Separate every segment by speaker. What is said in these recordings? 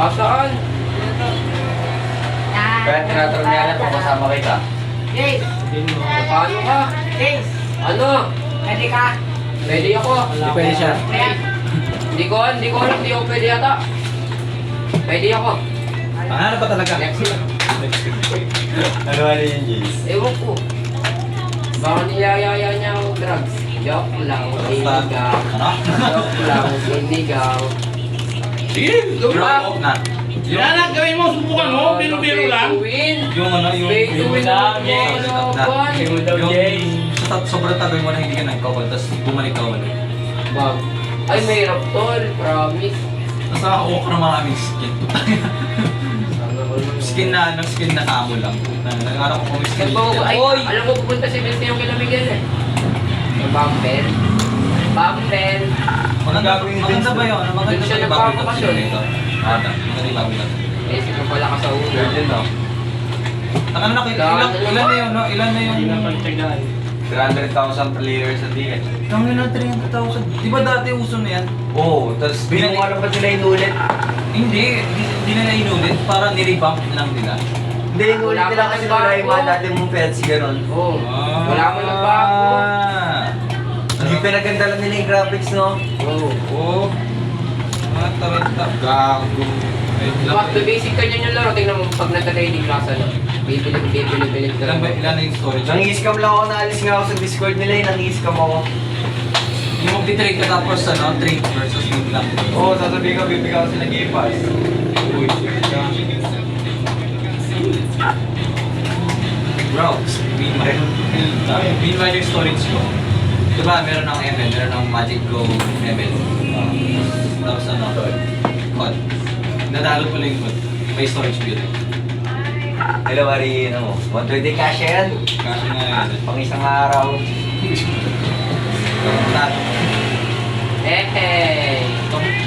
Speaker 1: Saan?
Speaker 2: Kaya tinatanong niya na kung kasama kita.
Speaker 3: Jace!
Speaker 1: Paano ka?
Speaker 3: Jace!
Speaker 1: Ano?
Speaker 3: Pwede ka?
Speaker 1: Pwede ako.
Speaker 4: Hindi pwede siya.
Speaker 1: Hindi ko ako pwede yata. Pwede ako.
Speaker 4: Pangalan pa talaga.
Speaker 1: Next year.
Speaker 2: Ano yung Jace?
Speaker 1: Ewan ko. Baka niyayaya niya ako drugs. Joke lang, sinigaw.
Speaker 4: Ano?
Speaker 1: Joke lang, sinigaw.
Speaker 4: Sige,
Speaker 1: Bro.
Speaker 4: na.
Speaker 5: Yan lang, gawin mo, subukan mo, biro-biro lang.
Speaker 4: Yung ano, yung...
Speaker 1: Pay to win lang, James.
Speaker 4: Yung sobrang tagal mo na hindi ka nag-couple, tapos bumalik ka ulit.
Speaker 1: Bag. Ay, may raptol. Promise.
Speaker 4: Tapos nakakuha ka ng maraming skin. Skin na kamo lang. Nag-araw ko kung skin.
Speaker 1: Ay, alam mo, pupunta si Vince yung kila Miguel eh. Yung Bumble. Bumble.
Speaker 4: Maganda ba yun? Maganda
Speaker 1: Doon siya
Speaker 4: ba yung bago
Speaker 1: nagpapakasyon.
Speaker 4: ito? Maganda yung bago ito.
Speaker 1: Eh, sino pala ka sa ulo?
Speaker 2: Virgin no?
Speaker 4: Ano na, ilan na yun, no? Ilan na yung...
Speaker 5: Hindi na pagtsagaan.
Speaker 2: 300,000 players a day.
Speaker 4: Ang yun na 300,000. Di ba dati uso na yan?
Speaker 2: Oo, tapos hindi mo alam ba't sila inulit?
Speaker 4: Hindi na inulit. Para nirevamp lang nila.
Speaker 2: Hindi, inulit nila kasi wala yung mga dati mong fancy ganon.
Speaker 1: Oo. Wala mo nagbago.
Speaker 2: Hindi pinaganda lang nila yung graphics, no?
Speaker 1: Oo.
Speaker 4: Oo. Mata. Gago.
Speaker 1: Back to basic kanya yung laro. Tingnan mo, pag nagka-trading class, ano? Bibili.
Speaker 4: Ilan na yung storage?
Speaker 2: Nangi-scam lang ako, naalis nga ako sa Discord nila eh, nangi-scam ako.
Speaker 4: Yung magti-trade ka tapos trade versus league lang.
Speaker 2: Oo, sasabihin ko, bibigyan ko sila Game Pass.
Speaker 4: Uy, bro, meanwhile yung storage ko. Diba, meron ng ML, meron ng Magic Go ML. Tapos COD. Nadalo ko lang yung COD. May storage build.
Speaker 2: Hello, Mari, ano mo? 120 cash yan.
Speaker 4: Kasi nga yun.
Speaker 2: Pang isang araw.
Speaker 1: Hey!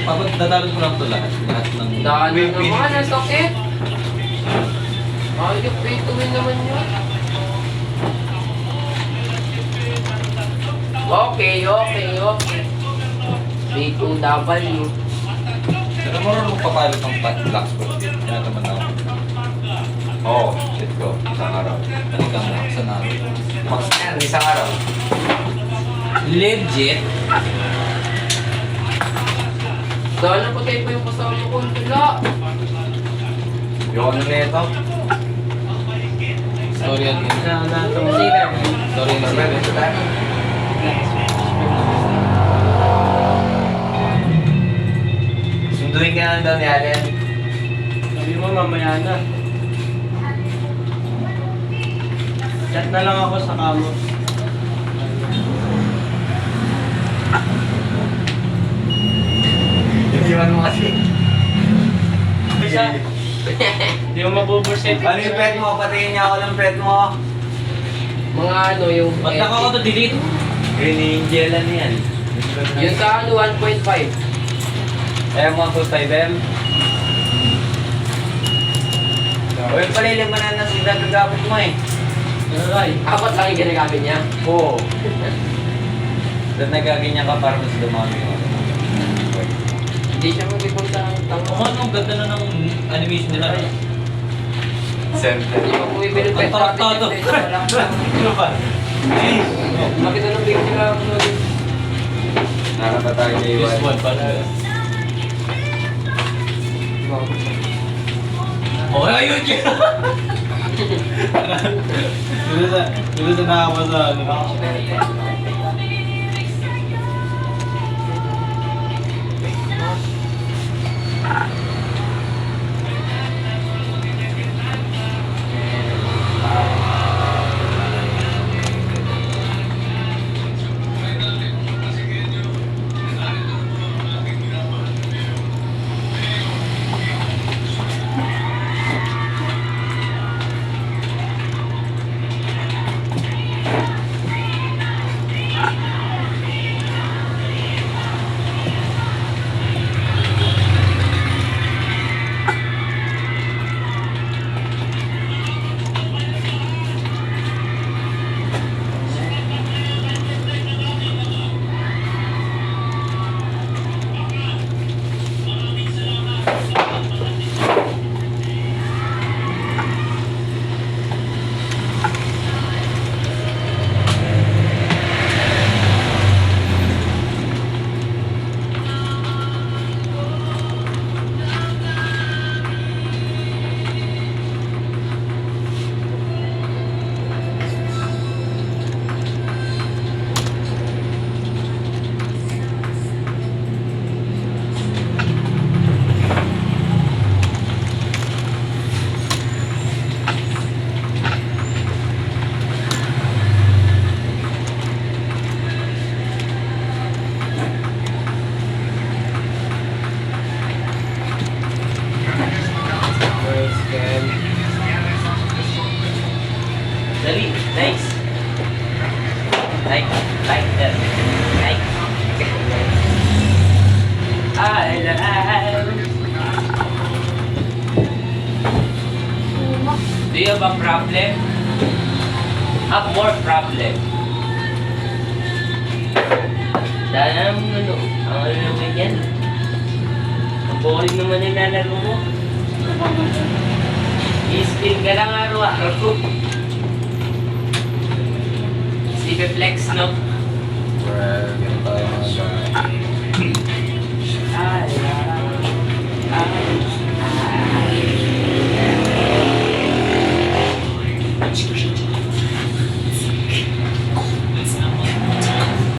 Speaker 4: Pagod, dadalot ko lang ito lahat. Lahat ng...
Speaker 1: Daan naman, ang sakit. Ay, pay to win naman yun. Okay. B2W.
Speaker 4: Pero mo magpapalot ng black spot. Kaya naman ako.
Speaker 2: Oo, shit ko. Isang araw.
Speaker 4: Talikang mo sa naro.
Speaker 2: Max na yan, isang araw.
Speaker 4: Legit?
Speaker 1: Dahil na patay pa yung kasama ko. Wala.
Speaker 2: Yung ano na ito?
Speaker 4: Story at game.
Speaker 1: Receiver.
Speaker 4: Story and receiver.
Speaker 2: Sunduin ka na daw ni Allen.
Speaker 5: Sabi mo, mamaya na. Chat na lang ako sa kamo.
Speaker 2: Iwan mo kasi.
Speaker 5: Isa. Hindi mo mabubursit.
Speaker 2: Ano yung pet mo? Patingin niya ako ng pet mo.
Speaker 1: Mga ano yung...
Speaker 4: Ba't naka-auto-delete?
Speaker 2: Green Angel, ano yan?
Speaker 1: Yung sa ano, 1.5.
Speaker 2: M125M. Uy, palilim mo na sila gagamit mo eh.
Speaker 1: Apat lang yung ginagamit niya.
Speaker 2: Oo. Dahil nagaganyan ka para mas dumami mo.
Speaker 1: Hindi siya magpipunta ng tango.
Speaker 4: Ang ganda na ng animation nila.
Speaker 2: Center.
Speaker 1: Hindi pa bumibili
Speaker 4: Ang
Speaker 1: pet
Speaker 4: taraktado. Ano ba?
Speaker 1: Makita ng video nila ako na rin.
Speaker 2: Nakata tayo ni
Speaker 4: This
Speaker 2: Iwan.
Speaker 4: one pala. Oh, ayun yun! Dito sa nakakapa sa ano.
Speaker 1: my life. Do you have a problem? Have more problem. Dahil ang naman yan. Ang boring naman yung lalaro mo. I-spin ka lang araw-araw. Sleepy flex, no?
Speaker 2: Well, ganun tayo mga